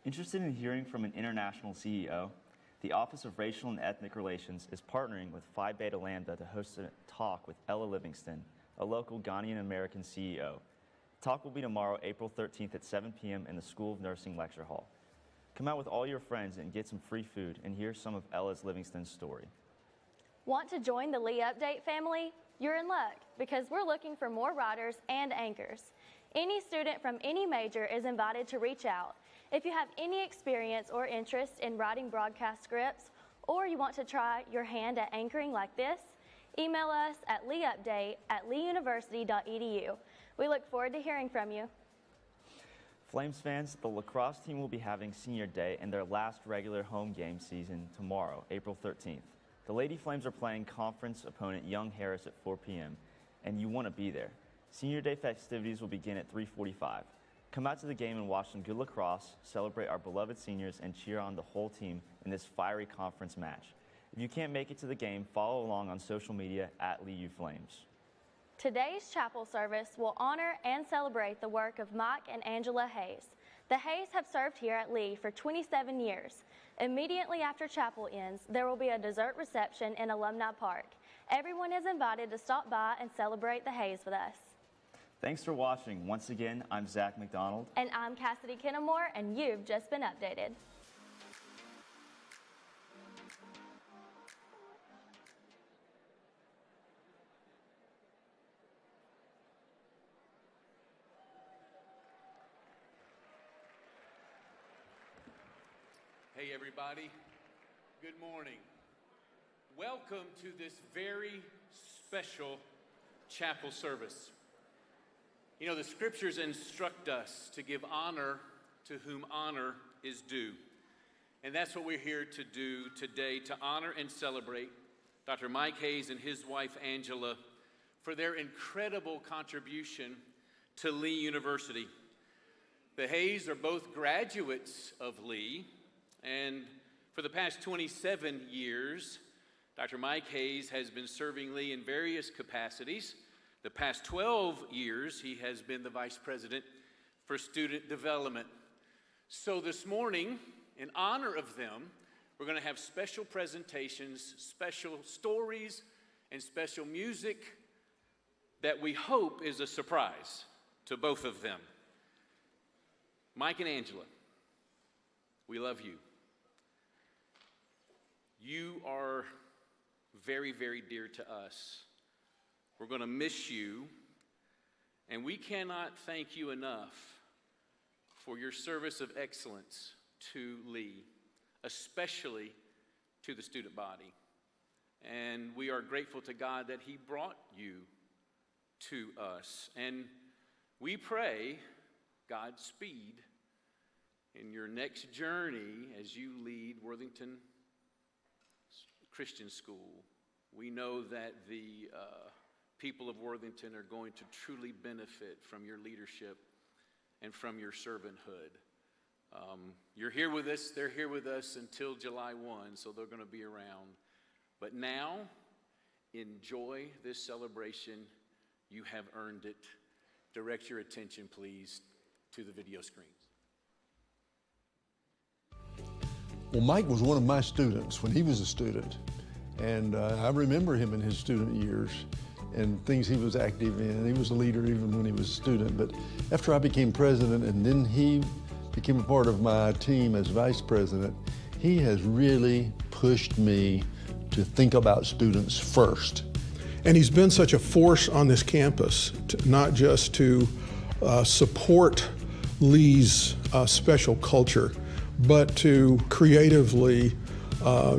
Interested in hearing from an international CEO? The Office of Racial and Ethnic Relations is partnering with Phi Beta Lambda to host a talk with Ella Livingston, a local Ghanaian-American CEO. The talk will be tomorrow, April 13th at 7 p.m. in the School of Nursing Lecture Hall. Come out with all your friends and get some free food and hear some of Ella's Livingston's story. Want to join the Lee Update family? You're in luck because we're looking for more writers and anchors. Any student from any major is invited to reach out. If you have any experience or interest in writing broadcast scripts, or you want to try your hand at anchoring like this, email us at leeupdate@leeuniversity.edu. We look forward to hearing from you. Flames fans, the lacrosse team will be having senior day and their last regular home game season tomorrow, April 13th. The Lady Flames are playing conference opponent Young Harris at 4 p.m., and you want to be there. Senior day festivities will begin at 3:45. Come out to the game and watch some good lacrosse, celebrate our beloved seniors, and cheer on the whole team in this fiery conference match. If you can't make it to the game, follow along on social media at Lee U Flames. Today's chapel service will honor and celebrate the work of Mike and Angela Hayes. The Hayes have served here at Lee for 27 years. Immediately after chapel ends, there will be a dessert reception in Alumni Park. Everyone is invited to stop by and celebrate the Hayes with us. Thanks for watching. Once again, I'm Zach McDonald. And I'm Cassidy Kennemore, and you've just been updated. Hey everybody, good morning. Welcome to this very special chapel service. You know, the scriptures instruct us to give honor to whom honor is due. And that's what we're here to do today, to honor and celebrate Dr. Mike Hayes and his wife Angela for their incredible contribution to Lee University. The Hayes are both graduates of Lee, and for the past 27 years, Dr. Mike Hayes has been serving Lee in various capacities. The past 12 years, he has been the Vice President for Student Development. So this morning, in honor of them, we're going to have special presentations, special stories, and special music that we hope is a surprise to both of them. Mike and Angela, we love you. You are very, very dear to us. We're going to miss you, and we cannot thank you enough for your service of excellence to Lee, especially to the student body. And we are grateful to God that He brought you to us. And we pray Godspeed in your next journey as you lead Worthington Christian School. We know that the people of Worthington are going to truly benefit from your leadership and from your servanthood. You're here with us, they're here with us until July 1, so they're going to be around. But now, enjoy this celebration. You have earned it. Direct your attention, please, to the video screens. Well, Mike was one of my students when he was a student, and I remember him in his student years and things he was active in. He was a leader even when he was a student, but after I became president and then he became a part of my team as vice president, he has really pushed me to think about students first. And he's been such a force on this campus, not just to support Lee's special culture, but to creatively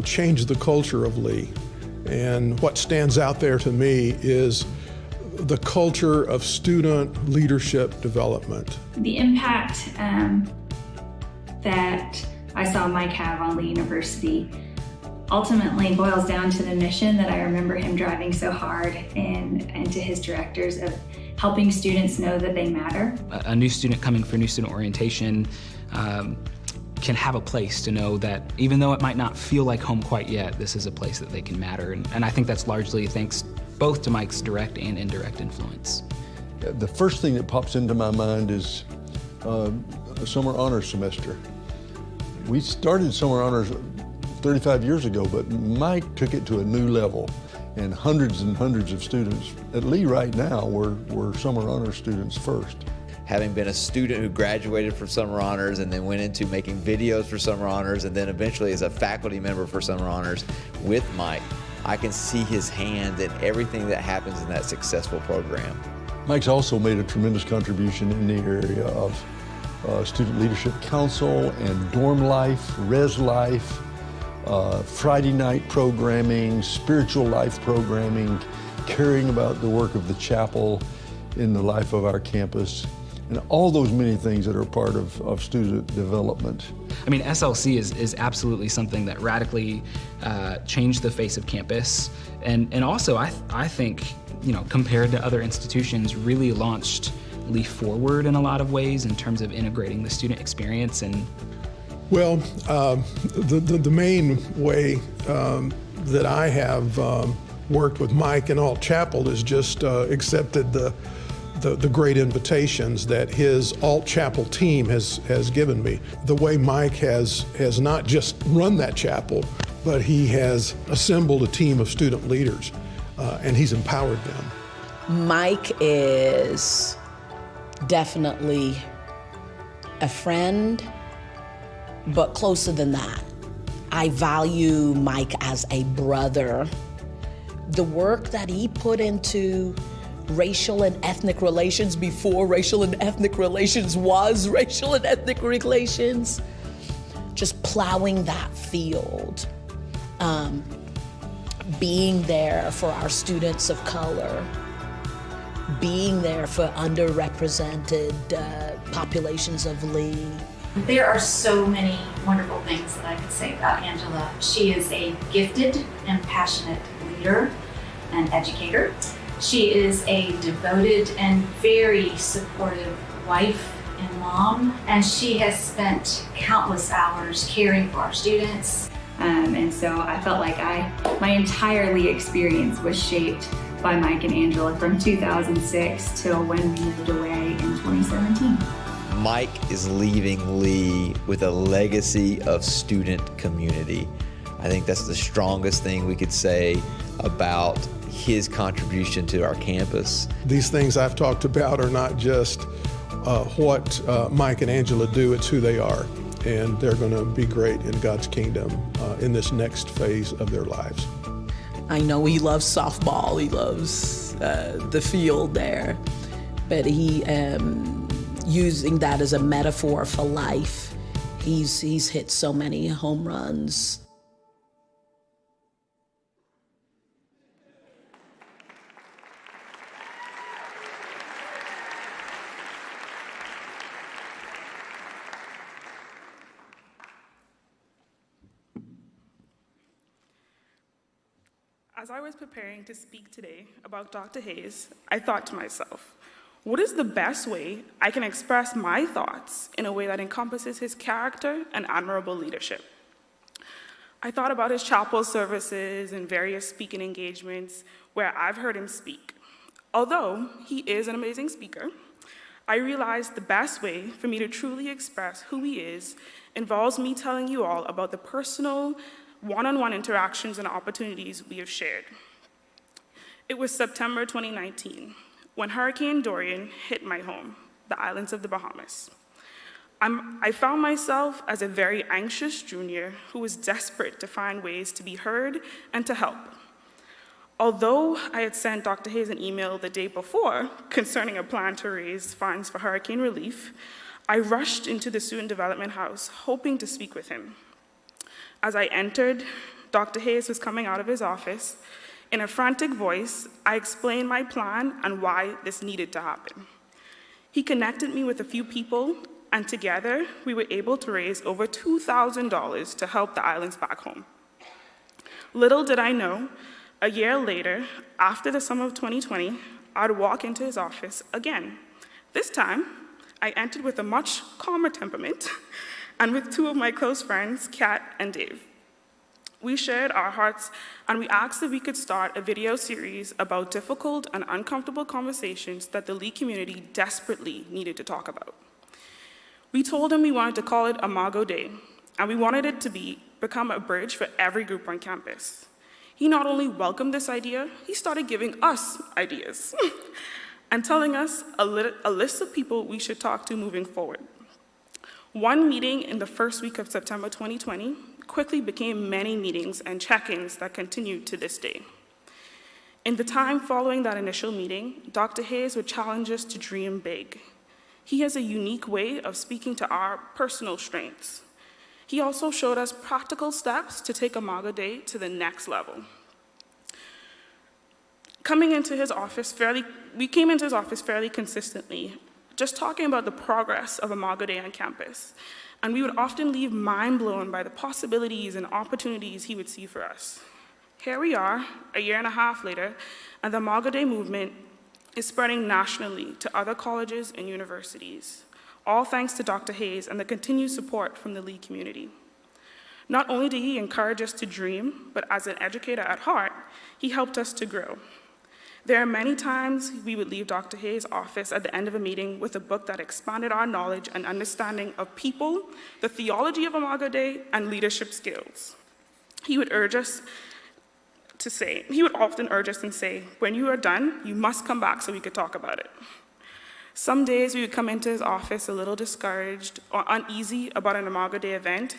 change the culture of Lee. And what stands out there to me is the culture of student leadership development. The impact that I saw Mike have on Lee University ultimately boils down to the mission that I remember him driving so hard and to his directors of helping students know that they matter. A new student coming for new student orientation can have a place to know that even though it might not feel like home quite yet, this is a place that they can matter. And I think that's largely thanks both to Mike's direct and indirect influence. The first thing that pops into my mind is a summer honors semester. We started Summer Honors 35 years ago, but Mike took it to a new level, and hundreds of students at Lee right now were Summer Honors students first. Having been a student who graduated from Summer Honors and then went into making videos for Summer Honors and then eventually as a faculty member for Summer Honors with Mike, I can see his hand in everything that happens in that successful program. Mike's also made a tremendous contribution in the area of Student Leadership Council and dorm life, res life, Friday night programming, spiritual life programming, caring about the work of the chapel in the life of our campus, and all those many things that are part of student development. I mean, SLC is absolutely something that radically changed the face of campus, and also I think, you know, compared to other institutions, really launched Lee forward in a lot of ways in terms of integrating the student experience. And well, the main way that I have worked with Mike in Alt Chapel is just accepted the great invitations that his Alt Chapel team has given me. The way Mike has not just run that chapel, but he has assembled a team of student leaders, and he's empowered them. Mike is definitely a friend, but closer than that. I value Mike as a brother. The work that he put into racial and ethnic relations before racial and ethnic relations was racial and ethnic relations, just plowing that field, being there for our students of color, being there for underrepresented populations of Lee. There are so many wonderful things that I could say about Angela. She is a gifted and passionate leader and educator. She is a devoted and very supportive wife and mom, and she has spent countless hours caring for our students. And so I felt like my entire Lee experience was shaped by Mike and Angela from 2006 till when we moved away in 2017. Mike is leaving Lee with a legacy of student community. I think that's the strongest thing we could say about his contribution to our campus. These things I've talked about are not just what Mike and Angela do, it's who they are. And they're going to be great in God's kingdom in this next phase of their lives. I know he loves softball, he loves the field there, but he, using that as a metaphor for life, he's hit so many home runs. As I was preparing to speak today about Dr. Hayes, I thought to myself, what is the best way I can express my thoughts in a way that encompasses his character and admirable leadership? I thought about his chapel services and various speaking engagements where I've heard him speak. Although he is an amazing speaker, I realized the best way for me to truly express who he is involves me telling you all about the personal, one-on-one interactions and opportunities we have shared. It was September 2019 when Hurricane Dorian hit my home, the islands of the Bahamas. I found myself as a very anxious junior who was desperate to find ways to be heard and to help. Although I had sent Dr. Hayes an email the day before concerning a plan to raise funds for hurricane relief, I rushed into the Student Development House hoping to speak with him. As I entered, Dr. Hayes was coming out of his office. In a frantic voice, I explained my plan and why this needed to happen. He connected me with a few people, and together we were able to raise over $2,000 to help the islands back home. Little did I know, a year later, after the summer of 2020, I'd walk into his office again. This time, I entered with a much calmer temperament and with two of my close friends, Kat and Dave. We shared our hearts and we asked if we could start a video series about difficult and uncomfortable conversations that the Lee community desperately needed to talk about. We told him we wanted to call it Imago Day, and we wanted it to become a bridge for every group on campus. He not only welcomed this idea, he started giving us ideas and telling us a list of people we should talk to moving forward. One meeting in the first week of September 2020 quickly became many meetings and check-ins that continued to this day. In the time following that initial meeting, Dr. Hayes would challenge us to dream big. He has a unique way of speaking to our personal strengths. He also showed us practical steps to take Imago Dei to the next level. We came into his office fairly consistently, just talking about the progress of Imago Dei on campus. And we would often leave mind blown by the possibilities and opportunities he would see for us. Here we are, a year and a half later, and the Imago Dei movement is spreading nationally to other colleges and universities, all thanks to Dr. Hayes and the continued support from the Lee community. Not only did he encourage us to dream, but as an educator at heart, he helped us to grow. There are many times we would leave Dr. Hayes' office at the end of a meeting with a book that expanded our knowledge and understanding of people, the theology of Imago Dei, and leadership skills. He would often urge us and say, when you are done, you must come back so we could talk about it. Some days we would come into his office a little discouraged or uneasy about an Imago Dei event,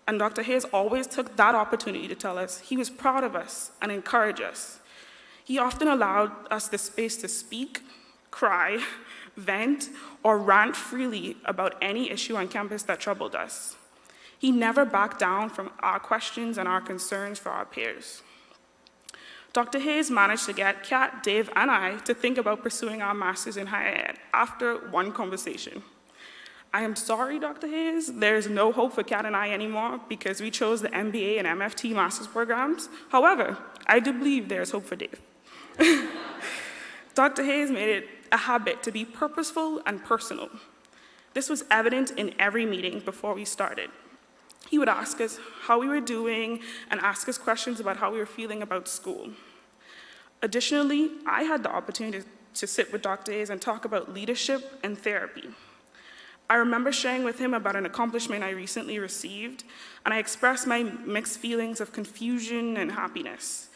and Dr. Hayes always took that opportunity to tell us he was proud of us and encourage us. He often allowed us the space to speak, cry, vent, or rant freely about any issue on campus that troubled us. He never backed down from our questions and our concerns for our peers. Dr. Hayes managed to get Kat, Dave, and I to think about pursuing our master's in higher ed after one conversation. I am sorry, Dr. Hayes, there's no hope for Kat and I anymore because we chose the MBA and MFT master's programs. However, I do believe there's hope for Dave. Dr. Hayes made it a habit to be purposeful and personal. This was evident in every meeting before we started. He would ask us how we were doing and ask us questions about how we were feeling about school. Additionally, I had the opportunity to sit with Dr. Hayes and talk about leadership and therapy. I remember sharing with him about an accomplishment I recently received, and I expressed my mixed feelings of confusion and happiness.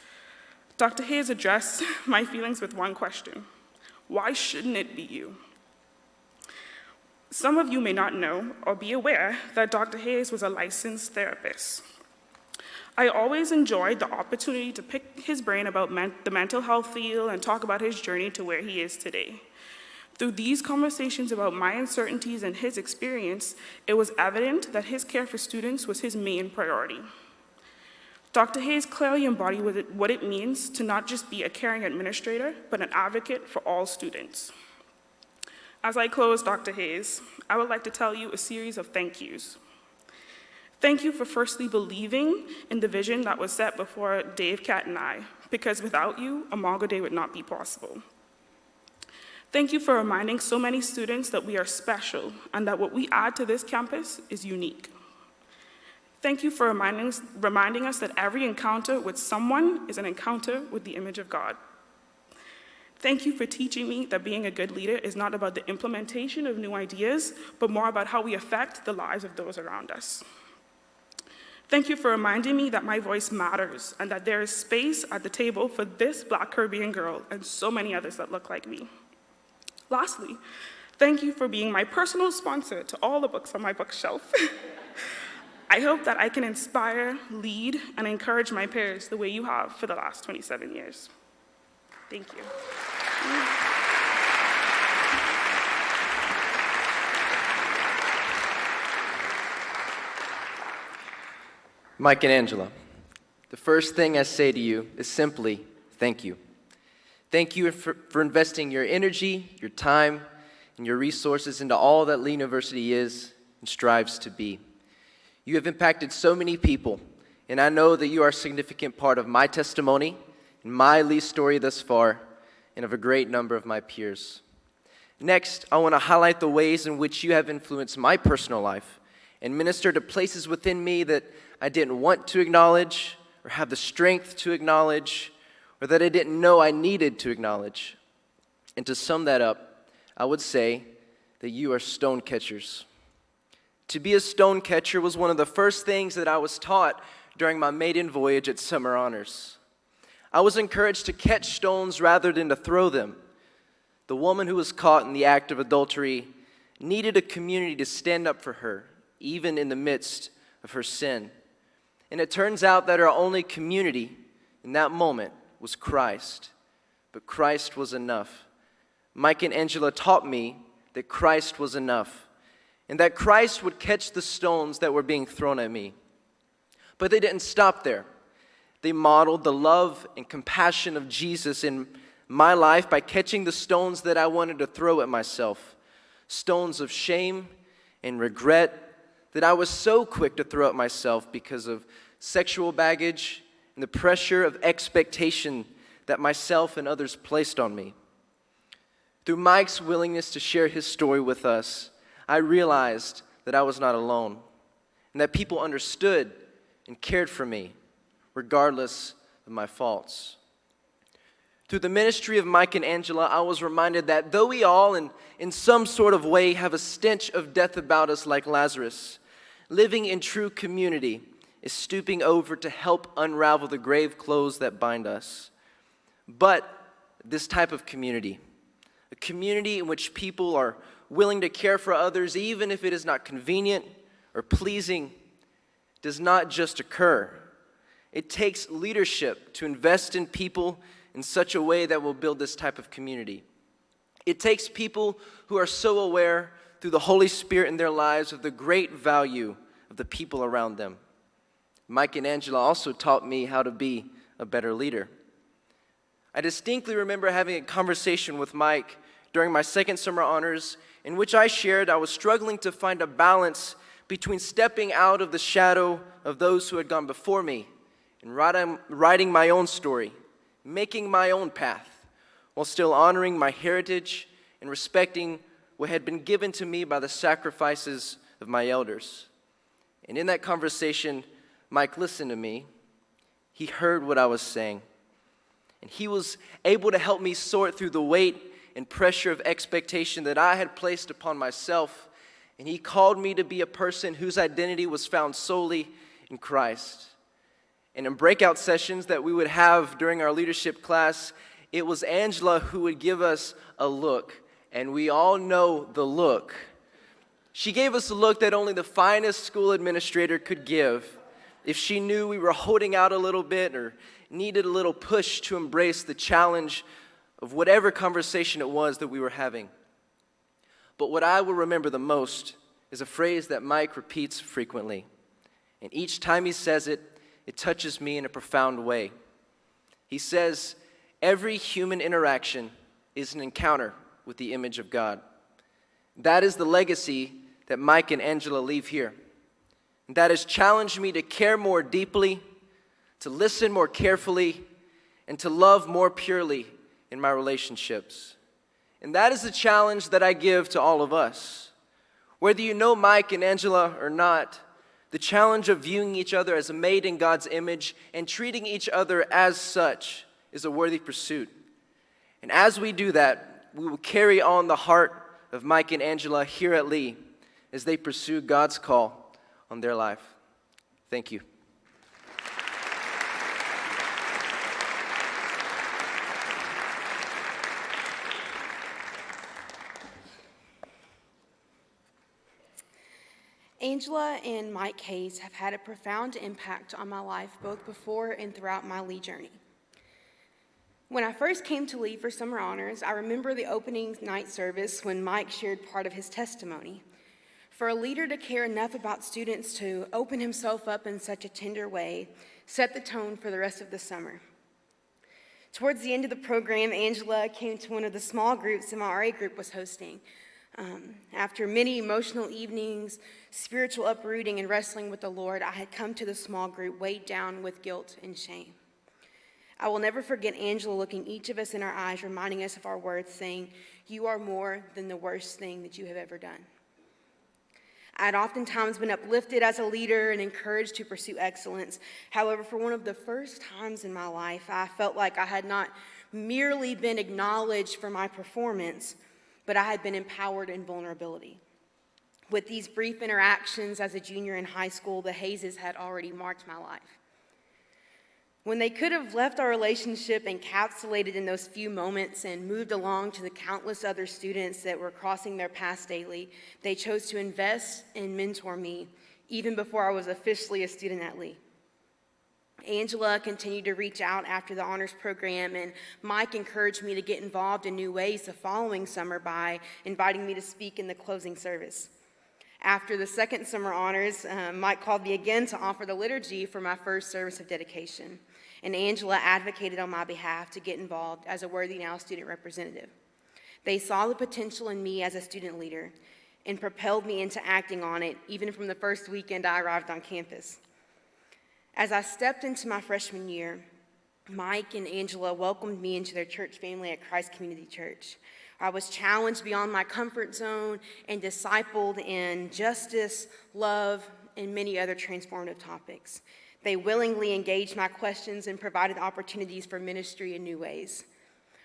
Dr. Hayes addressed my feelings with one question: why shouldn't it be you? Some of you may not know or be aware that Dr. Hayes was a licensed therapist. I always enjoyed the opportunity to pick his brain about the mental health field and talk about his journey to where he is today. Through these conversations about my uncertainties and his experience, it was evident that his care for students was his main priority. Dr. Hayes clearly embodied what it means to not just be a caring administrator, but an advocate for all students. As I close, Dr. Hayes, I would like to tell you a series of thank yous. Thank you for firstly believing in the vision that was set before Dave, Kat, and I, because without you, Imago Dei would not be possible. Thank you for reminding so many students that we are special and that what we add to this campus is unique. Thank you for reminding us that every encounter with someone is an encounter with the image of God. Thank you for teaching me that being a good leader is not about the implementation of new ideas, but more about how we affect the lives of those around us. Thank you for reminding me that my voice matters and that there is space at the table for this Black Caribbean girl and so many others that look like me. Lastly, thank you for being my personal sponsor to all the books on my bookshelf. I hope that I can inspire, lead, and encourage my peers the way you have for the last 27 years. Thank you. Mike and Angela, the first thing I say to you is simply thank you. Thank you for investing your energy, your time, and your resources into all that Lee University is and strives to be. You have impacted so many people, and I know that you are a significant part of my testimony and my Lee story thus far, and of a great number of my peers. Next, I want to highlight the ways in which you have influenced my personal life and ministered to places within me that I didn't want to acknowledge or have the strength to acknowledge or that I didn't know I needed to acknowledge. And to sum that up, I would say that you are stone catchers. To be a stone catcher was one of the first things that I was taught during my maiden voyage at Summer Honors. I was encouraged to catch stones rather than to throw them. The woman who was caught in the act of adultery needed a community to stand up for her, even in the midst of her sin. And it turns out that our only community in that moment was Christ. But Christ was enough. Mike and Angela taught me that Christ was enough, and that Christ would catch the stones that were being thrown at me. But they didn't stop there. They modeled the love and compassion of Jesus in my life by catching the stones that I wanted to throw at myself, stones of shame and regret that I was so quick to throw at myself because of sexual baggage and the pressure of expectation that myself and others placed on me. Through Mike's willingness to share his story with us, I realized that I was not alone and that people understood and cared for me, regardless of my faults. Through the ministry of Mike and Angela, I was reminded that though we all, in some sort of way, have a stench of death about us like Lazarus, living in true community is stooping over to help unravel the grave clothes that bind us. But this type of community, a community in which people are willing to care for others even if it is not convenient or pleasing, does not just occur. It takes leadership to invest in people in such a way that will build this type of community. It takes people who are so aware through the Holy Spirit in their lives of the great value of the people around them. Mike and Angela also taught me how to be a better leader. I distinctly remember having a conversation with Mike during my second summer honors in which I shared I was struggling to find a balance between stepping out of the shadow of those who had gone before me and writing my own story, making my own path, while still honoring my heritage and respecting what had been given to me by the sacrifices of my elders. And in that conversation, Mike listened to me. He heard what I was saying. And he was able to help me sort through the weight and pressure of expectation that I had placed upon myself. And he called me to be a person whose identity was found solely in Christ. And in breakout sessions that we would have during our leadership class, it was Angela who would give us a look. And we all know the look. She gave us a look that only the finest school administrator could give if she knew we were holding out a little bit or needed a little push to embrace the challenge of whatever conversation it was that we were having. But what I will remember the most is a phrase that Mike repeats frequently. And each time he says it, it touches me in a profound way. He says, every human interaction is an encounter with the image of God. That is the legacy that Mike and Angela leave here. And that has challenged me to care more deeply, to listen more carefully, and to love more purely in my relationships. And that is the challenge that I give to all of us. Whether you know Mike and Angela or not, the challenge of viewing each other as made in God's image and treating each other as such is a worthy pursuit. And as we do that, we will carry on the heart of Mike and Angela here at Lee as they pursue God's call on their life. Thank you. Angela and Mike Hayes have had a profound impact on my life both before and throughout my Lee journey. When I first came to Lee for summer honors, I remember the opening night service when Mike shared part of his testimony. For a leader to care enough about students to open himself up in such a tender way set the tone for the rest of the summer. Towards the end of the program, Angela came to one of the small groups that my RA group was hosting. After many emotional evenings, spiritual uprooting, and wrestling with the Lord, I had come to the small group weighed down with guilt and shame. I will never forget Angela looking each of us in our eyes, reminding us of our worth, saying, "You are more than the worst thing that you have ever done." I had oftentimes been uplifted as a leader and encouraged to pursue excellence. However, for one of the first times in my life, I felt like I had not merely been acknowledged for my performance, but I had been empowered in vulnerability. With these brief interactions as a junior in high school, the Hayeses had already marked my life. When they could have left our relationship encapsulated in those few moments and moved along to the countless other students that were crossing their paths daily, they chose to invest and mentor me even before I was officially a student at Lee. Angela continued to reach out after the honors program, and Mike encouraged me to get involved in new ways the following summer by inviting me to speak in the closing service. After the second summer honors, Mike called me again to offer the liturgy for my first service of dedication, and Angela advocated on my behalf to get involved as a Worthy Now student representative. They saw the potential in me as a student leader and propelled me into acting on it, even from the first weekend I arrived on campus. As I stepped into my freshman year, Mike and Angela welcomed me into their church family at Christ Community Church. I was challenged beyond my comfort zone and discipled in justice, love, and many other transformative topics. They willingly engaged my questions and provided opportunities for ministry in new ways.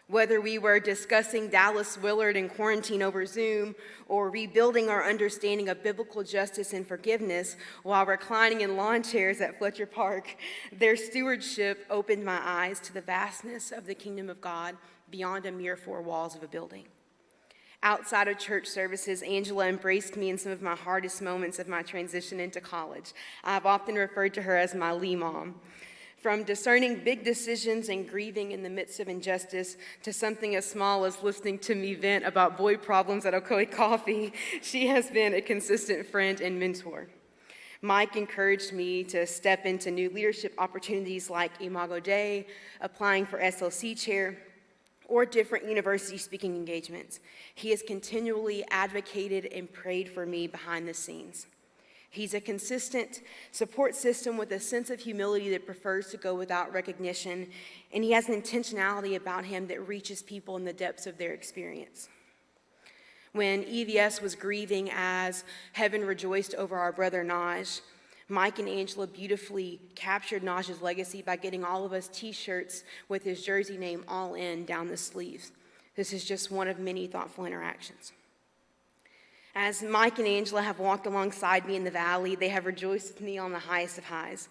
Whether we were discussing Dallas Willard and quarantine over Zoom or rebuilding our understanding of biblical justice and forgiveness while reclining in lawn chairs at Fletcher Park, their stewardship opened my eyes to the vastness of the kingdom of God beyond a mere four walls of a building. Outside of church services, Angela embraced me in some of my hardest moments of my transition into college. I've often referred to her as my Lee mom. From discerning big decisions and grieving in the midst of injustice to something as small as listening to me vent about boy problems at Ocoee Coffee, she has been a consistent friend and mentor. Mike encouraged me to step into new leadership opportunities like Imago Dei, applying for SLC chair, or different university speaking engagements. He has continually advocated and prayed for me behind the scenes. He's a consistent support system with a sense of humility that prefers to go without recognition, and he has an intentionality about him that reaches people in the depths of their experience. When EVS was grieving as heaven rejoiced over our brother Naj, Mike and Angela beautifully captured Naj's legacy by getting all of us t-shirts with his jersey name all in down the sleeves. This is just one of many thoughtful interactions. As Mike and Angela have walked alongside me in the valley, they have rejoiced with me on the highest of highs.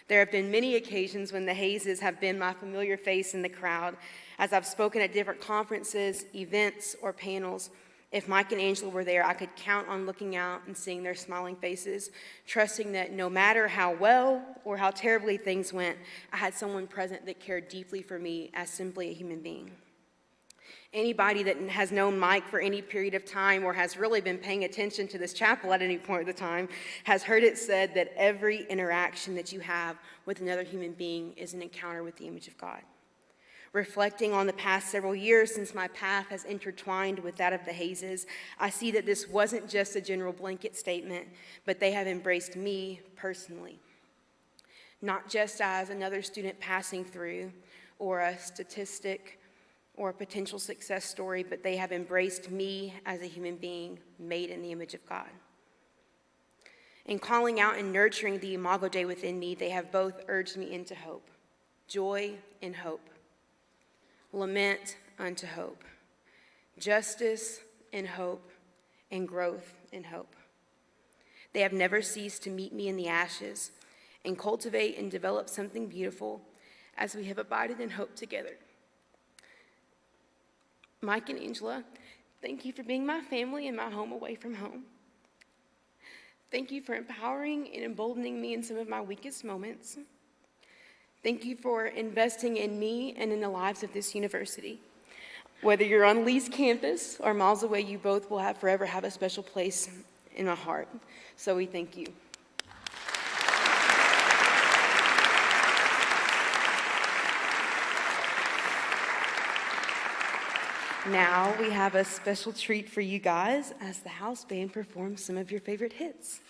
There have been many occasions when the Hayeses have been my familiar face in the crowd, as I've spoken at different conferences, events, or panels. If Mike and Angela were there, I could count on looking out and seeing their smiling faces, trusting that no matter how well or how terribly things went, I had someone present that cared deeply for me as simply a human being. Anybody that has known Mike for any period of time or has really been paying attention to this chapel at any point of the time has heard it said that every interaction that you have with another human being is an encounter with the image of God. Reflecting on the past several years since my path has intertwined with that of the Hayeses, I see that this wasn't just a general blanket statement, but they have embraced me personally. Not just as another student passing through or a statistic or a potential success story, but they have embraced me as a human being made in the image of God. In calling out and nurturing the Imago Dei within me, they have both urged me into hope, joy and hope, lament unto hope, justice and hope, and growth in hope. They have never ceased to meet me in the ashes and cultivate and develop something beautiful as we have abided in hope together. Mike and Angela, thank you for being my family and my home away from home. Thank you for empowering and emboldening me in some of my weakest moments. Thank you for investing in me and in the lives of this university. Whether you're on Lee's campus or miles away, you both will forever have a special place in my heart. So we thank you. Now we have a special treat for you guys as the house band performs some of your favorite hits.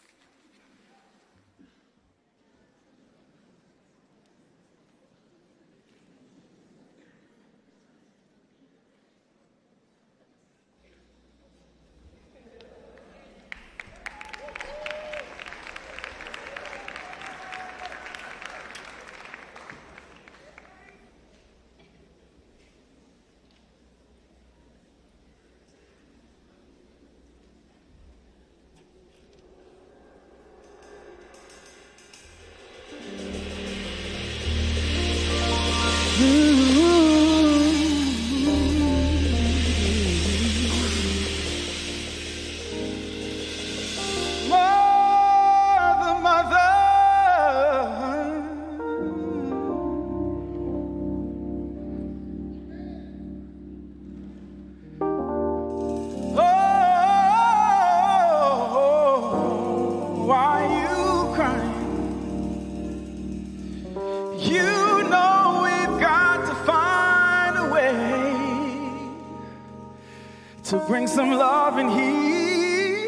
to bring some love in here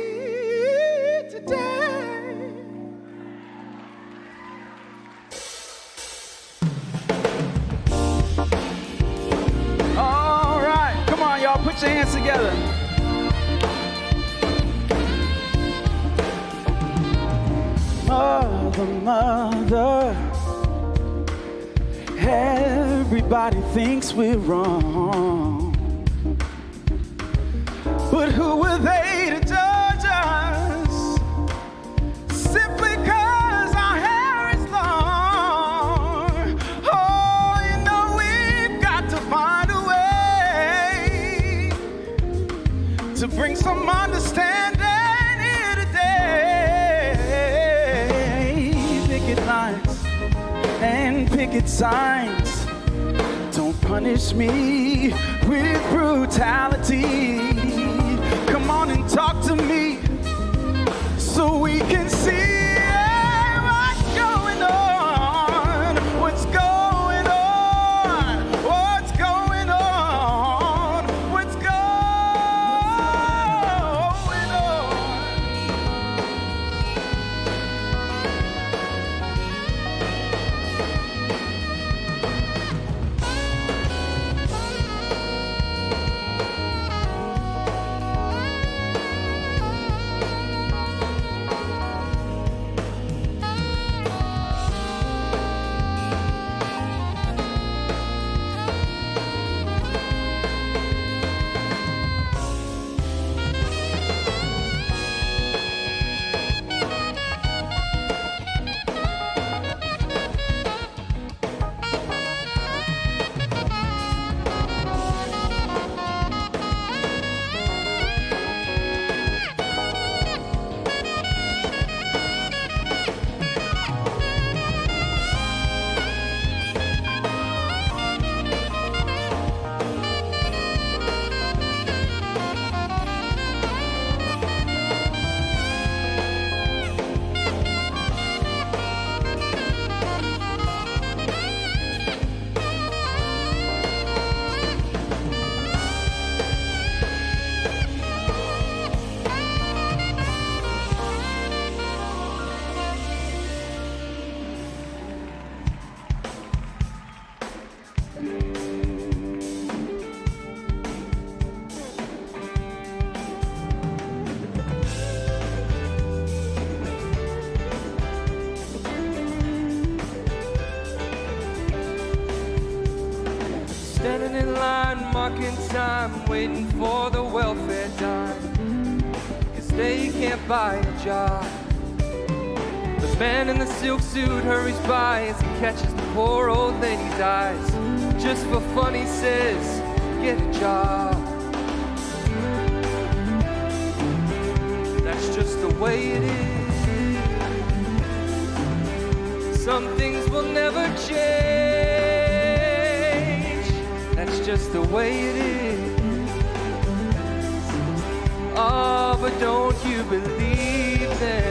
today. All right, come on, y'all, put your hands together. Mother, mother, everybody thinks we're wrong. But who are they to judge us? Simply 'cause our hair is long. Oh, you know we've got to find a way to bring some understanding here today. Picket lines and picket signs. Don't punish me with brutality. Come on and talk to me so we can see what's going on. What's going on? What's going on? What's going on? Standing in line, marking time, waiting for the welfare dime. 'Cause they can't buy a job. The man in the silk suit hurries by as he catches the poor old lady's eyes. Just for fun he says, get a job. That's just the way it is. Some things will never change. That's just the way it is. Oh, but don't you believe them?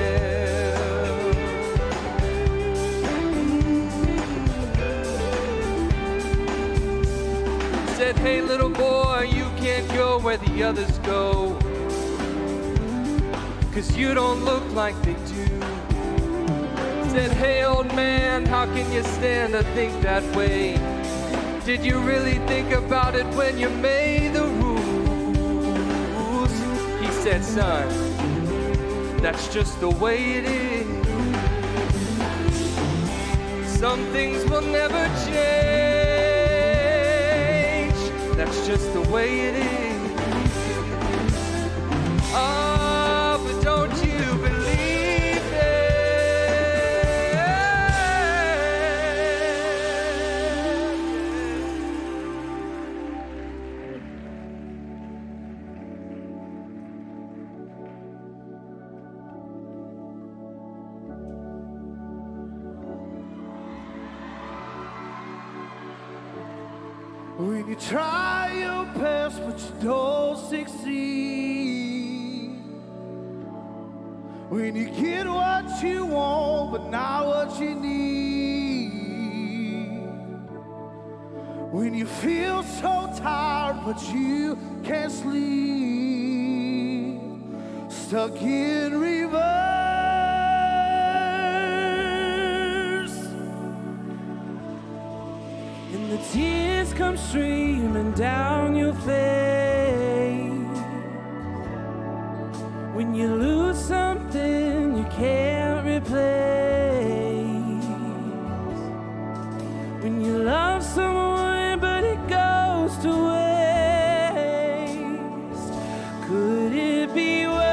Said, hey little boy, you can't go where the others go, 'cause you don't look like they do. Said, hey old man, how can you stand to think that way? Did you really think about it when you made the rules? He said, son, that's just the way it is. Some things will never change. That's just the way it is. Oh, but don't you believe it? When you try your best but you don't succeed, when you get what you want but not what you need, when you feel so tired but you can't sleep, stuck in reverse, and the tears come streaming down your face when you lose something you can't replace, when you love someone but it goes to waste. Could it be worse?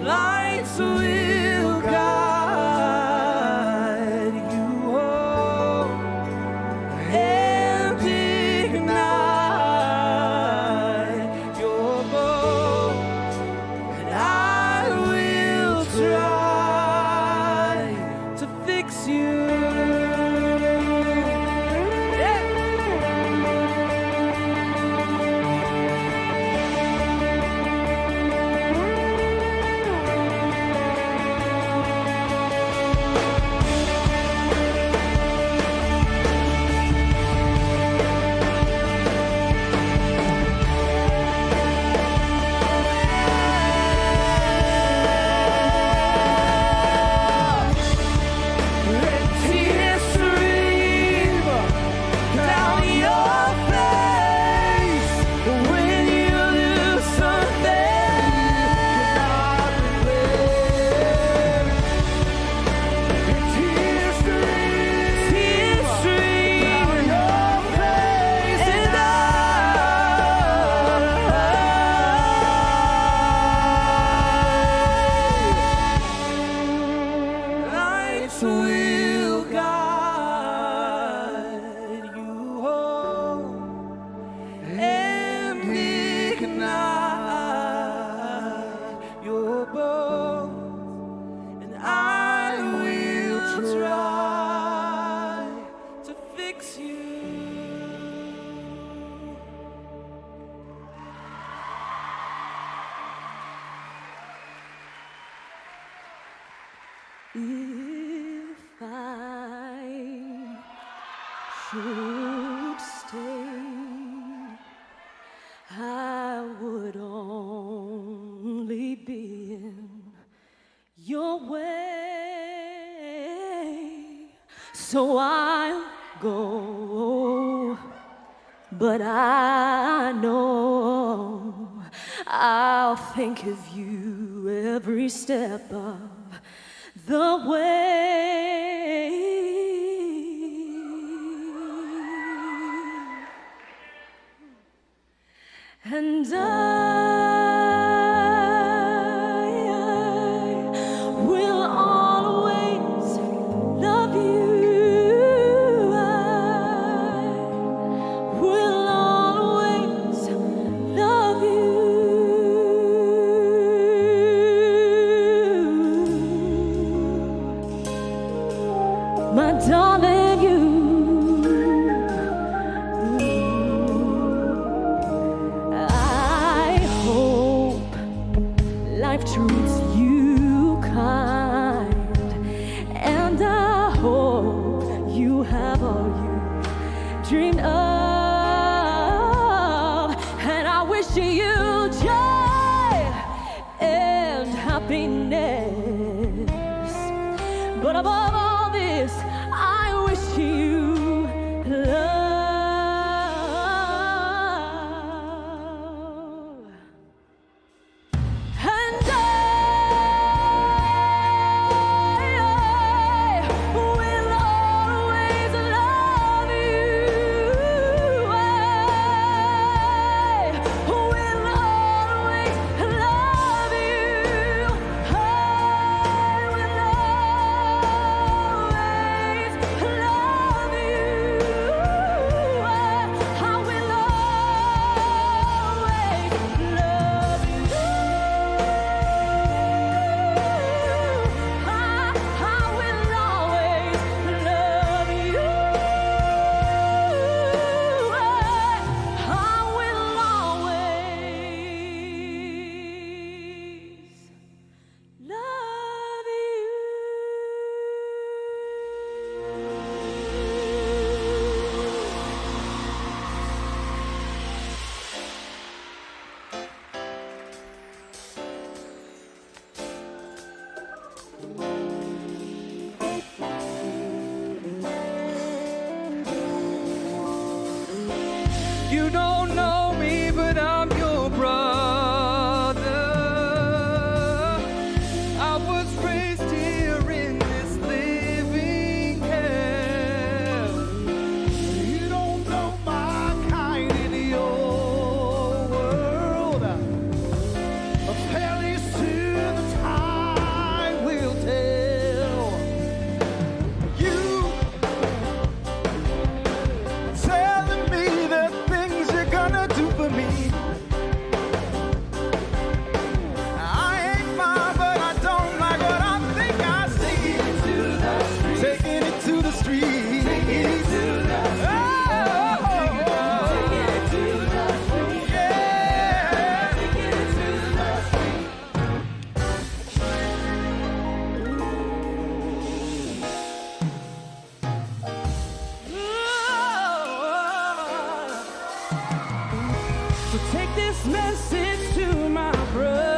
Lights will guide you home and ignite your bones, and I will try to fix you. Tears stream down your face when you lose something cannot replace. Tears stream down your face, and lights will guide you home and ignite your bones, and I will try to fix you. If I should stay, I would only be in your way. So I'll go, but I know I'll think of you every step of the way. And I will always love you. I will always love you. My darling, you. I hope life treats you kind, and I hope you have all you dreamed of, and I wish you joy and happiness, but above all this, I wish you love. And I will always love you. You don't know me, but I'm your brother. I was raised here in this living hell. You don't know my kind in your world. Fairly soon the time will tell. You telling me the things you're gonna do for me. I ain't fine, but I don't like what I think I see. Taking it to the street. Taking it to the street. So take this message to my brother.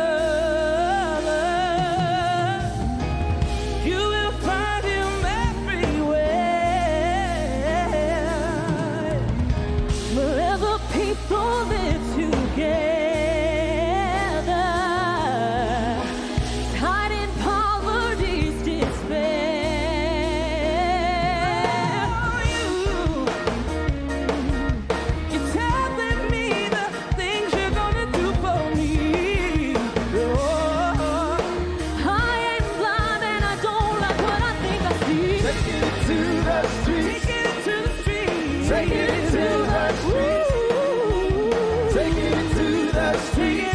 You will find him everywhere. Wherever people live together, tied in poverty's despair. You're telling me the things you're gonna do for me. Oh, I ain't blind and I don't like what I think I see. Taking it to the street. Taking it to the street. Taking it to the street. Taking it to the street.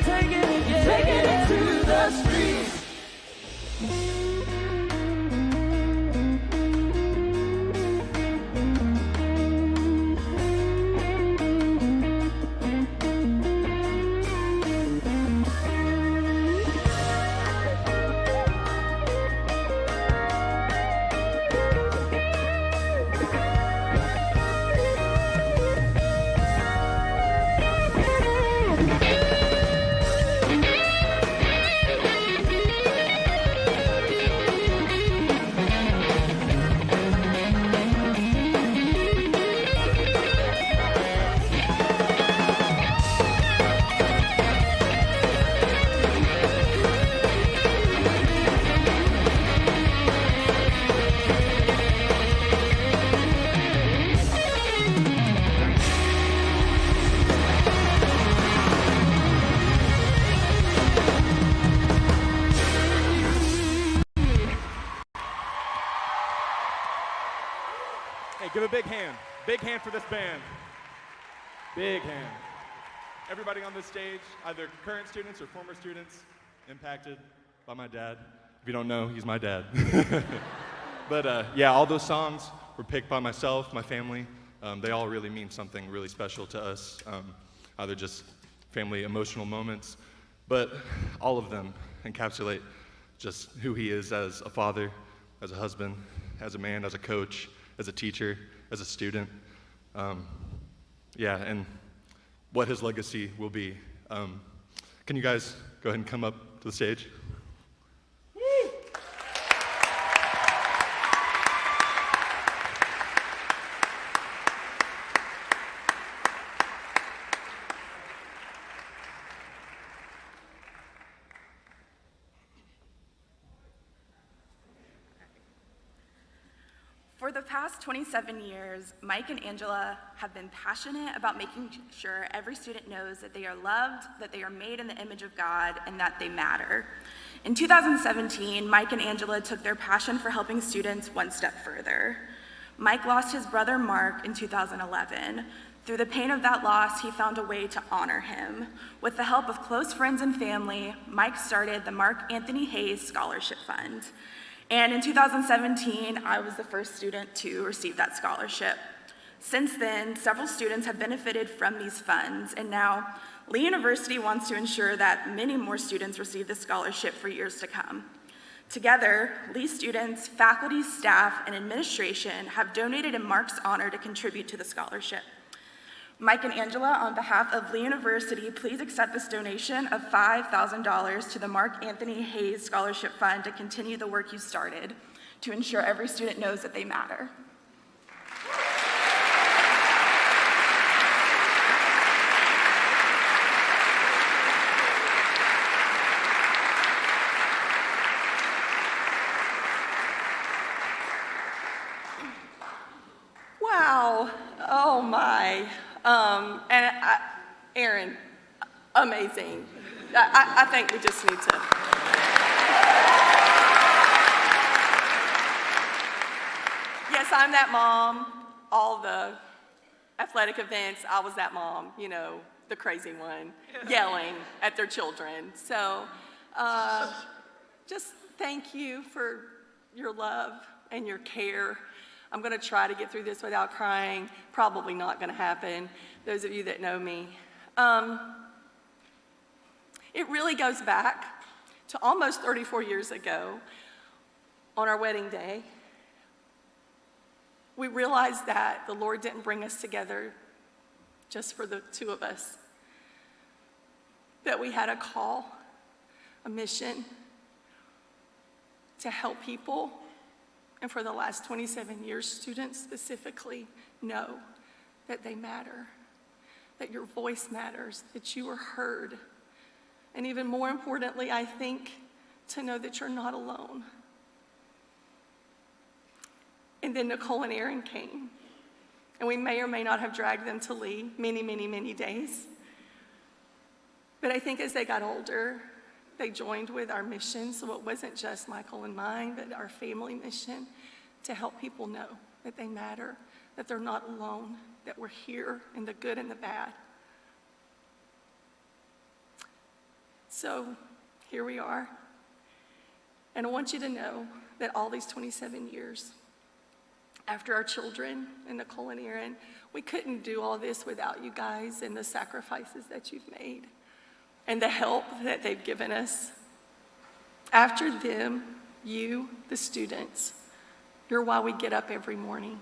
Taking it, yeah. Taking it to the street. Hey, give a big hand. Big hand for this band. Big hand. Everybody on this stage, either current students or former students, impacted by my dad. If you don't know, he's my dad. But yeah, all those songs were picked by myself, my family. They all really mean something really special to us, either just family emotional moments, but all of them encapsulate just who he is as a father, as a husband, as a man, as a coach, as a teacher, as a student. Yeah, and what his legacy will be. Can you guys go ahead and come up to the stage? For the past 27 years, Mike and Angela have been passionate about making sure every student knows that they are loved, that they are made in the image of God, and that they matter. In 2017, Mike and Angela took their passion for helping students one step further. Mike lost his brother Mark in 2011. Through the pain of that loss, he found a way to honor him. With the help of close friends and family, Mike started the Mark Anthony Hayes Scholarship Fund. And in 2017, I was the first student to receive that scholarship. Since then, several students have benefited from these funds, and now Lee University wants to ensure that many more students receive this scholarship for years to come. Together, Lee students, faculty, staff, and administration have donated in Mark's honor to contribute to the scholarship. Mike and Angela, on behalf of Lee University, please accept this donation of $5,000 to the Mark Anthony Hayes Scholarship Fund to continue the work you started, to ensure every student knows that they matter. Wow. Oh my. Aaron, amazing. I think we just need to. Yes, I'm that mom. All the athletic events, I was that mom, you know, the crazy one, yelling at their children. So just thank you for your love and your care. I'm going to try to get through this without crying. Probably not going to happen, those of you that know me. It really goes back to almost 34 years ago on our wedding day. We realized that the Lord didn't bring us together just for the two of us, that we had a call, a mission to help people, and for the last 27 years, students specifically know that they matter, that your voice matters, that you are heard, and even more importantly, I think, to know that you're not alone. And then Nicole and Aaron came, and we may or may not have dragged them to Lee many, many, many days. But I think as they got older, they joined with our mission, so it wasn't just Michael and mine, but our family mission to help people know that they matter, that they're not alone, that we're here in the good and the bad. So here we are, and I want you to know that all these 27 years, after our children and Nicole and Aaron, we couldn't do all this without you guys and the sacrifices that you've made and the help that they've given us. After them, you, the students, you're why we get up every morning.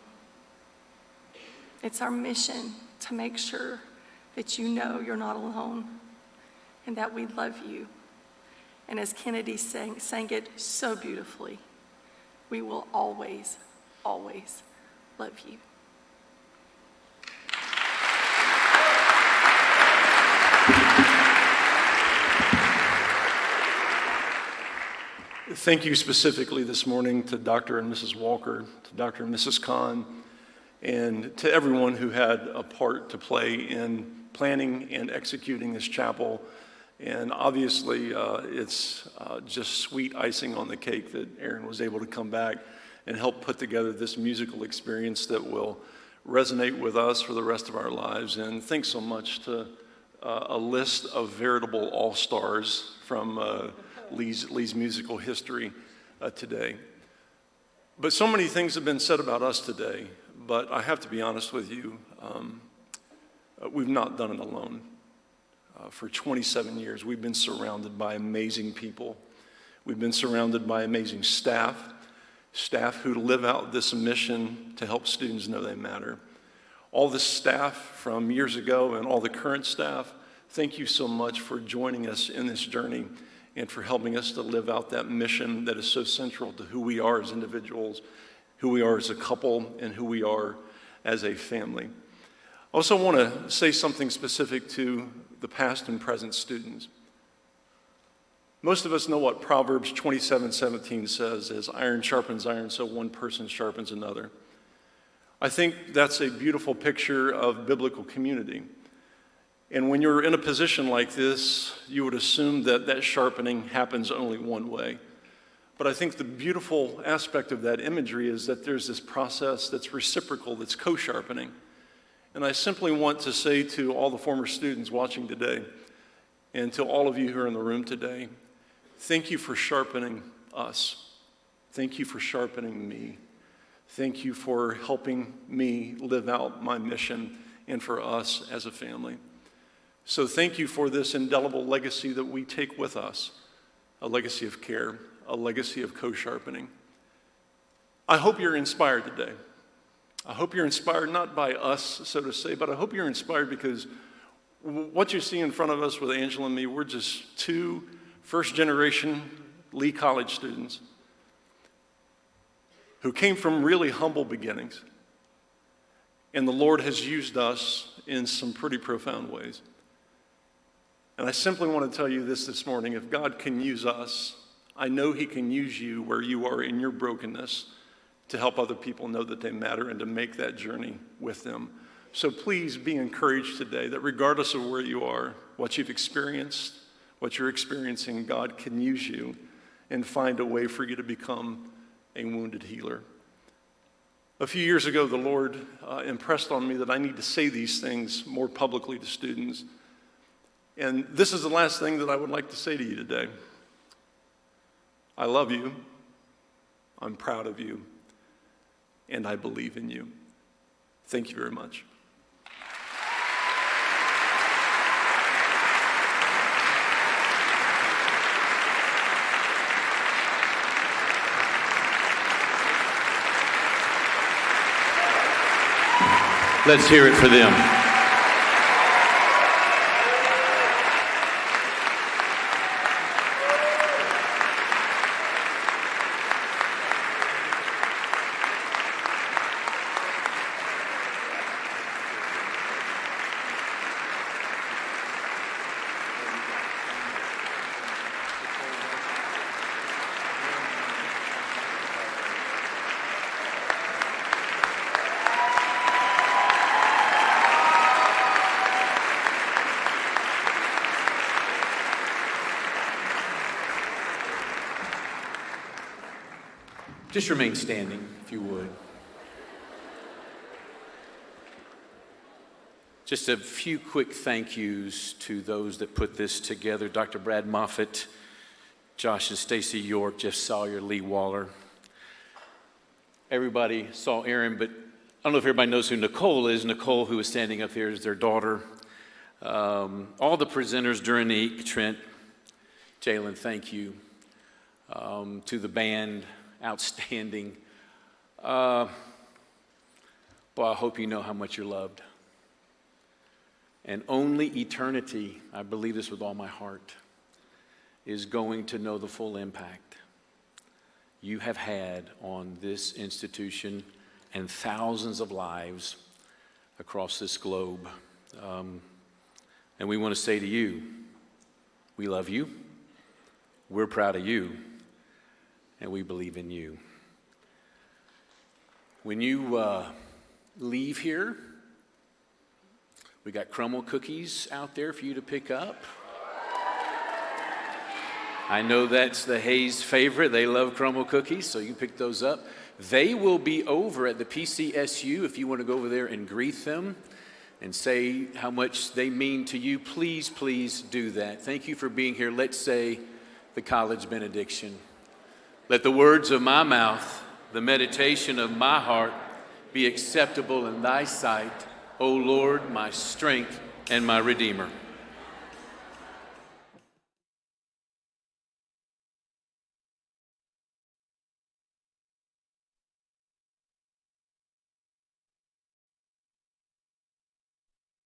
It's our mission to make sure that you know you're not alone and that we love you. And as Kennedy sang it so beautifully, we will always, always love you. Thank you specifically this morning to Dr. and Mrs. Walker, to Dr. and Mrs. Conn, and to everyone who had a part to play in planning and executing this chapel. And obviously, it's just sweet icing on the cake that Aaron was able to come back and help put together this musical experience that will resonate with us for the rest of our lives. And thanks so much to a list of veritable all-stars from Lee's musical history today. But so many things have been said about us today, but I have to be honest with you, we've not done it alone. For 27 years, we've been surrounded by amazing people. We've been surrounded by amazing staff who live out this mission to help students know they matter. All the staff from years ago and all the current staff, thank you so much for joining us in this journey and for helping us to live out that mission that is so central to who we are as individuals, who we are as a couple, and who we are as a family. I also want to say something specific to the past and present students. Most of us know what Proverbs 27:17 says, as iron sharpens iron, so one person sharpens another. I think that's a beautiful picture of biblical community. And when you're in a position like this, you would assume that that sharpening happens only one way. But I think the beautiful aspect of that imagery is that there's this process that's reciprocal, that's co-sharpening. And I simply want to say to all the former students watching today, and to all of you who are in the room today, thank you for sharpening us. Thank you for sharpening me. Thank you for helping me live out my mission and for us as a family. So thank you for this indelible legacy that we take with us, a legacy of care, a legacy of co-sharpening. I hope you're inspired today. I hope you're inspired not by us, so to say, but I hope you're inspired because what you see in front of us with Angela and me, we're just two first-generation Lee College students who came from really humble beginnings. And the Lord has used us in some pretty profound ways. And I simply want to tell you this morning, if God can use us, I know He can use you where you are in your brokenness to help other people know that they matter and to make that journey with them. So please be encouraged today that regardless of where you are, what you've experienced, what you're experiencing, God can use you and find a way for you to become a wounded healer. A few years ago, the Lord impressed on me that I need to say these things more publicly to students. And this is the last thing that I would like to say to you today. I love you, I'm proud of you, and I believe in you. Thank you very much. Let's hear it for them. Just remain standing, if you would. Just a few quick thank yous to those that put this together. Dr. Brad Moffitt, Josh and Stacy York, Jeff Salyer, Lee Waller. Everybody saw Aaron, but I don't know if everybody knows who Nicole is. Nicole, who is standing up here, is their daughter. All the presenters during the Trent, Jalyn, thank you. To the band, outstanding. Boy, I hope you know how much you're loved. And only eternity, I believe this with all my heart, is going to know the full impact you have had on this institution and thousands of lives across this globe. And we want to say to you, we love you, we're proud of you, and we believe in you. When you leave here, we got crumble cookies out there for you to pick up. I know that's the Hayes favorite. They love crumble cookies, so you pick those up. They will be over at the PCSU if you want to go over there and greet them and say how much they mean to you. Please, please do that. Thank you for being here. Let's say the college benediction. Let the words of my mouth, the meditation of my heart be acceptable in thy sight, O Lord, my strength and my Redeemer.